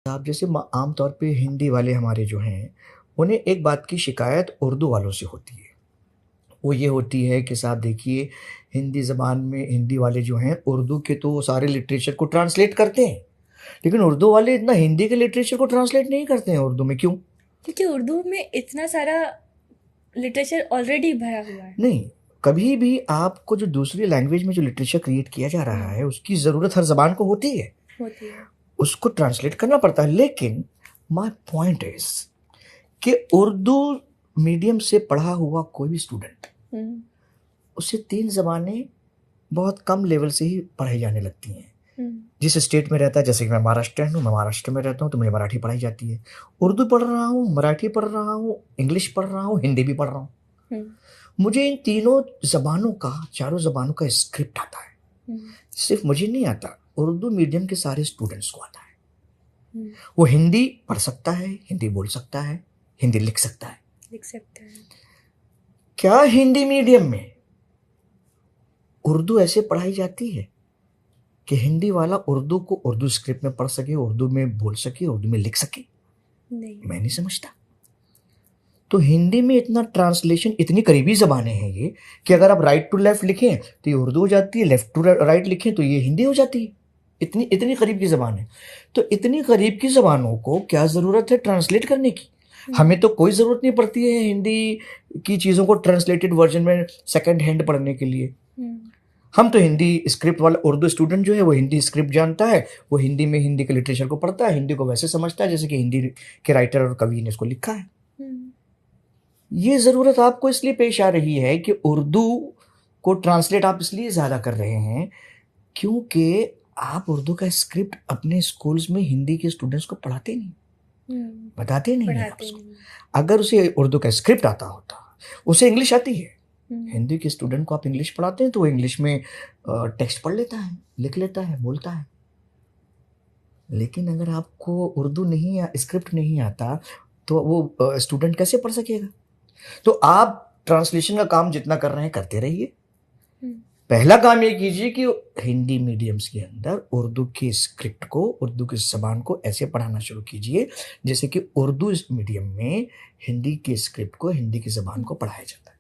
साहब जैसे आम तौर पे हिंदी वाले हमारे जो हैं, उन्हें एक बात की शिकायत उर्दू वालों से होती है। वो ये होती है कि साहब देखिए, हिंदी ज़बान में हिंदी वाले जो हैं उर्दू के तो सारे लिटरेचर को ट्रांसलेट करते हैं, लेकिन उर्दू वाले इतना हिंदी के लिटरेचर को ट्रांसलेट नहीं करते हैं उर्दू में, क्यों? क्योंकि उर्दू में इतना सारा लिटरेचर ऑलरेडी भरा हुआ है। नहीं, कभी भी आपको जो दूसरी लैंग्वेज में जो लिटरेचर क्रिएट किया जा रहा है उसकी ज़रूरत हर ज़बान को होती है, उसको ट्रांसलेट करना पड़ता है। लेकिन माय पॉइंट इज कि उर्दू मीडियम से पढ़ा हुआ कोई भी स्टूडेंट, उसे 3 ज़बानें बहुत कम लेवल से ही पढ़ाई जाने लगती हैं। जिस स्टेट में रहता है, जैसे कि मैं महाराष्ट्रियन हूँ, मैं महाराष्ट्र में रहता हूँ, तो मुझे मराठी पढ़ाई जाती है। उर्दू पढ़ रहा हूँ, मराठी पढ़ रहा हूँ, इंग्लिश पढ़ रहा हूँ, हिंदी भी पढ़ रहा हूँ। मुझे इन तीनों ज़बानों का, चारों ज़बानों का स्क्रिप्ट आता है। सिर्फ मुझे नहीं आता, उर्दू मीडियम के सारे स्टूडेंट्स को आता है। वो हिंदी पढ़ सकता है, हिंदी बोल सकता है, हिंदी लिख सकता है। क्या हिंदी मीडियम में उर्दू ऐसे पढ़ाई जाती है कि हिंदी वाला उर्दू को उर्दू स्क्रिप्ट में पढ़ सके, उर्दू में बोल सके, उर्दू में लिख सके? नहीं, मैं नहीं समझता। तो हिंदी में इतना ट्रांसलेशन, इतनी करीबी ज़बानें हैं ये कि अगर आप राइट टू लेफ्ट लिखें तो ये उर्दू हो जाती है, लेफ्ट टू राइट लिखें तो ये हिंदी हो जाती है। इतनी इतनी करीब की ज़बान है। तो इतनी करीब की ज़बानों को क्या ज़रूरत है ट्रांसलेट करने की? हमें तो कोई ज़रूरत नहीं पड़ती है हिंदी की चीज़ों को ट्रांसलेटेड वर्जन में सेकंड हैंड पढ़ने के लिए। हम तो हिंदी स्क्रिप्ट वाला, उर्दू स्टूडेंट जो है वो हिंदी स्क्रिप्ट जानता है, वो हिंदी में हिंदी के लिटरेचर को पढ़ता है, हिंदी को वैसे समझता है जैसे कि हिंदी के राइटर और कवि ने इसको लिखा है। ये ज़रूरत आपको इसलिए पेश आ रही है कि उर्दू को ट्रांसलेट आप इसलिए ज़्यादा कर रहे हैं क्योंकि आप उर्दू का स्क्रिप्ट अपने स्कूल्स में हिंदी के स्टूडेंट्स को पढ़ाते नहीं, बताते नहीं है उसको। अगर उसे उर्दू का स्क्रिप्ट आता होता, उसे इंग्लिश आती है, हिंदी के स्टूडेंट को आप इंग्लिश पढ़ाते हैं तो वो इंग्लिश में टेक्स्ट पढ़ लेता है, लिख लेता है, बोलता है। लेकिन अगर आपको उर्दू नहीं या स्क्रिप्ट नहीं आता तो वो स्टूडेंट कैसे पढ़ सकेगा? तो आप ट्रांसलेशन का काम जितना कर रहे हैं करते रहिए। पहला काम ये कीजिए कि हिंदी मीडियम्स के अंदर उर्दू के स्क्रिप्ट को, उर्दू की ज़बान को ऐसे पढ़ाना शुरू कीजिए जैसे कि उर्दू मीडियम में हिंदी के स्क्रिप्ट को, हिंदी की ज़बान को पढ़ाया जाता है।